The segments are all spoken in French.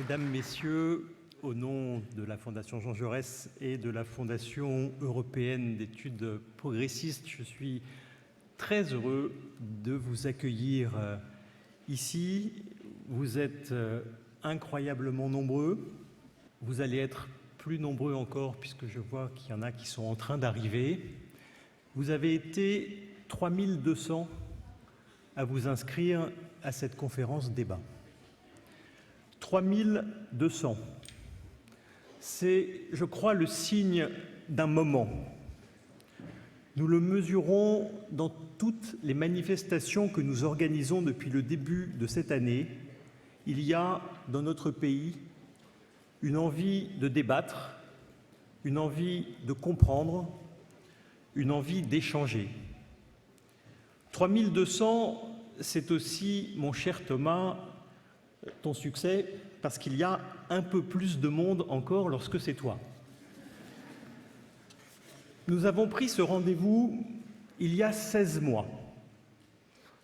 Mesdames, Messieurs, au nom de la Fondation Jean Jaurès et de la Fondation européenne d'études progressistes, je suis très heureux de vous accueillir ici. Vous êtes incroyablement nombreux. Vous allez être plus nombreux encore puisque je vois qu'il y en a qui sont en train d'arriver. Vous avez été 3200 à vous inscrire à cette conférence débat. 3200. C'est, je crois, le signe d'un moment. Nous le mesurons dans toutes les manifestations que nous organisons depuis le début de cette année. Il y a dans notre pays une envie de débattre, une envie de comprendre, une envie d'échanger. 3200, c'est aussi, mon cher Thomas, ton succès, parce qu'il y a un peu plus de monde encore lorsque c'est toi. Nous avons pris ce rendez-vous il y a 16 mois.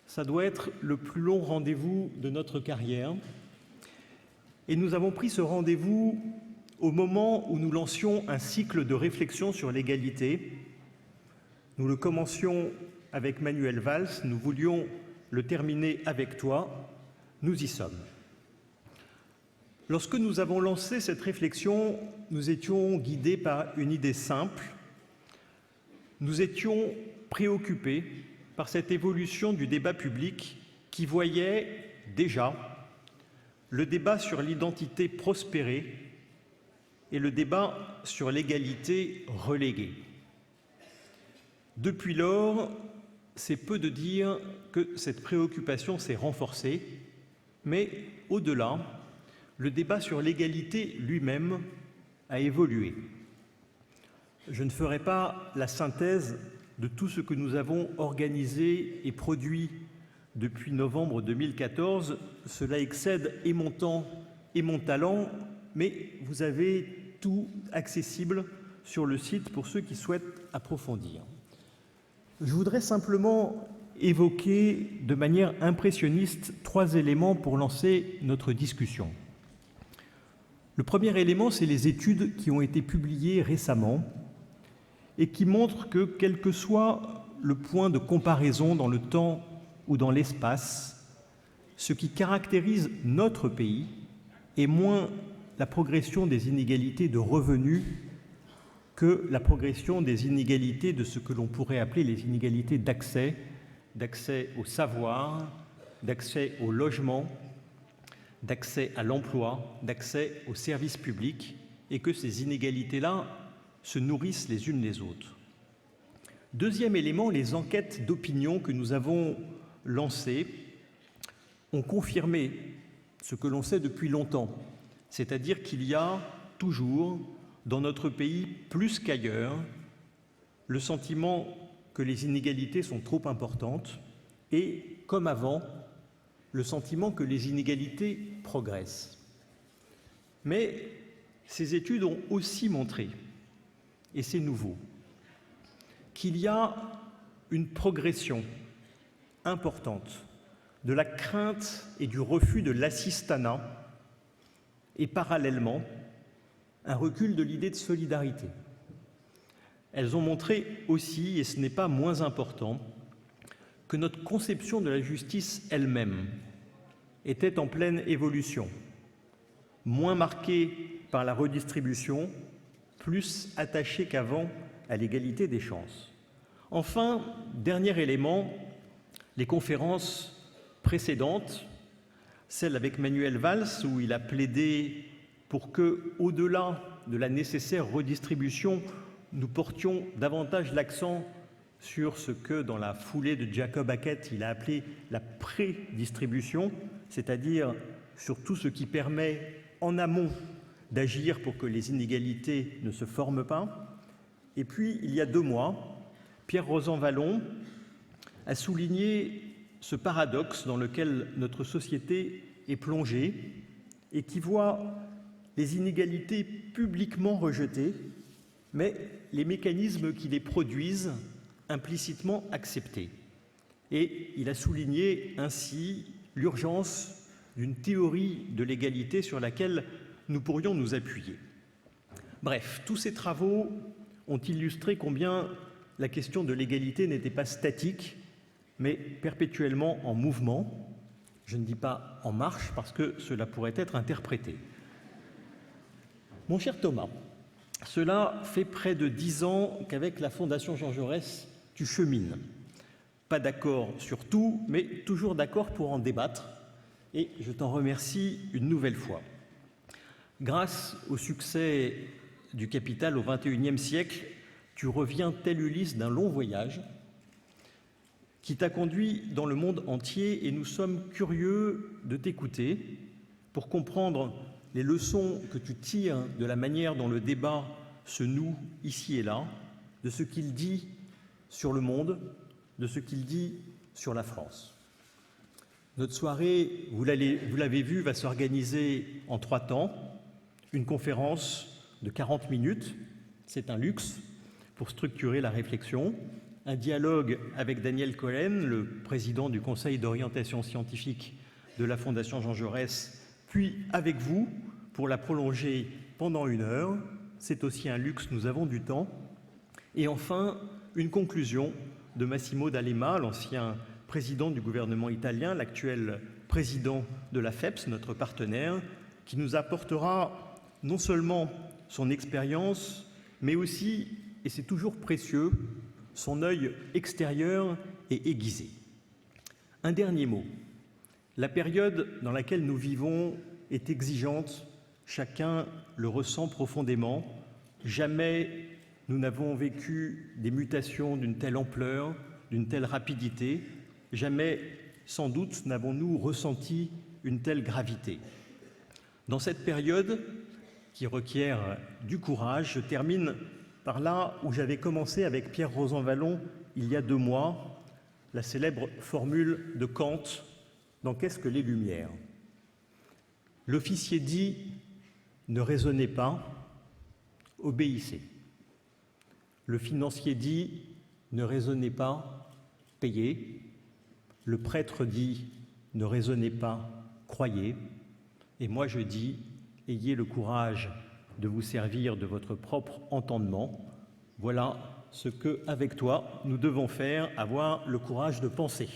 Ça doit être le plus long rendez-vous de notre carrière. Et nous avons pris ce rendez-vous au moment où nous lancions un cycle de réflexion sur l'égalité. Nous le commencions avec Manuel Valls, nous voulions le terminer avec toi. Nous y sommes. Lorsque nous avons lancé cette réflexion, nous étions guidés par une idée simple. Nous étions préoccupés par cette évolution du débat public qui voyait déjà le débat sur l'identité prospérer et le débat sur l'égalité relégué. Depuis lors, c'est peu de dire que cette préoccupation s'est renforcée, mais au-delà, le débat sur l'égalité lui-même a évolué. Je ne ferai pas la synthèse de tout ce que nous avons organisé et produit depuis novembre 2014. Cela excède et mon temps et mon talent, mais vous avez tout accessible sur le site pour ceux qui souhaitent approfondir. Je voudrais simplement évoquer de manière impressionniste 3 éléments pour lancer notre discussion. Le premier élément, c'est les études qui ont été publiées récemment et qui montrent que, quel que soit le point de comparaison dans le temps ou dans l'espace, ce qui caractérise notre pays est moins la progression des inégalités de revenus que la progression des inégalités de ce que l'on pourrait appeler les inégalités d'accès au savoir, d'accès au logement, d'accès à l'emploi, d'accès aux services publics, et que ces inégalités-là se nourrissent les unes les autres. Deuxième élément, les enquêtes d'opinion que nous avons lancées ont confirmé ce que l'on sait depuis longtemps, c'est-à-dire qu'il y a toujours, dans notre pays, plus qu'ailleurs, le sentiment que les inégalités sont trop importantes et, comme avant, le sentiment que les inégalités progressent. Mais ces études ont aussi montré, et c'est nouveau, qu'il y a une progression importante de la crainte et du refus de l'assistanat et parallèlement un recul de l'idée de solidarité. Elles ont montré aussi, et ce n'est pas moins important, que notre conception de la justice elle-même était en pleine évolution, moins marquée par la redistribution, plus attachée qu'avant à l'égalité des chances. Enfin, dernier élément, les conférences précédentes, celle avec Manuel Valls où il a plaidé pour que, au-delà de la nécessaire redistribution, nous portions davantage l'accent sur ce que, dans la foulée de Jacob Hackett, il a appelé la prédistribution, c'est-à-dire sur tout ce qui permet en amont d'agir pour que les inégalités ne se forment pas. Et puis, il y a 2 mois, Pierre Rosanvallon a souligné ce paradoxe dans lequel notre société est plongée et qui voit les inégalités publiquement rejetées, mais les mécanismes qui les produisent implicitement acceptés. Et il a souligné ainsi l'urgence d'une théorie de l'égalité sur laquelle nous pourrions nous appuyer. Bref, tous ces travaux ont illustré combien la question de l'égalité n'était pas statique, mais perpétuellement en mouvement. Je ne dis pas en marche parce que cela pourrait être interprété. Mon cher Thomas, cela fait près de 10 ans qu'avec la Fondation Jean Jaurès, tu chemines. Pas d'accord sur tout, mais toujours d'accord pour en débattre. Et je t'en remercie une nouvelle fois. Grâce au succès du Capital au XXIe siècle, tu reviens tel Ulysse d'un long voyage qui t'a conduit dans le monde entier et nous sommes curieux de t'écouter pour comprendre les leçons que tu tires de la manière dont le débat se noue ici et là, de ce qu'il dit sur le monde, de ce qu'il dit sur la France. Notre soirée, vous l'avez vu, va s'organiser en 3 temps. Une conférence de 40 minutes, c'est un luxe pour structurer la réflexion. Un dialogue avec Daniel Cohen, le président du Conseil d'orientation scientifique de la Fondation Jean Jaurès, puis avec vous pour la prolonger pendant 1 heure. C'est aussi un luxe, nous avons du temps. Et enfin, une conclusion de Massimo D'Alema, l'ancien président du gouvernement italien, l'actuel président de la FEPS, notre partenaire, qui nous apportera non seulement son expérience, mais aussi, et c'est toujours précieux, son œil extérieur et aiguisé. Un dernier mot. La période dans laquelle nous vivons est exigeante, chacun le ressent profondément. Jamais nous n'avons vécu des mutations d'une telle ampleur, d'une telle rapidité. Jamais, sans doute, n'avons-nous ressenti une telle gravité. Dans cette période qui requiert du courage, je termine par là où j'avais commencé avec Pierre Rosanvallon il y a 2 mois, la célèbre formule de Kant dans Qu'est-ce que les Lumières ? L'officier dit « ne raisonnez pas, obéissez ». Le financier dit « ne raisonnez pas, payez ». Le prêtre dit « ne raisonnez pas, croyez ». Et moi je dis « ayez le courage de vous servir de votre propre entendement ». Voilà ce que, avec toi, nous devons faire, avoir le courage de penser.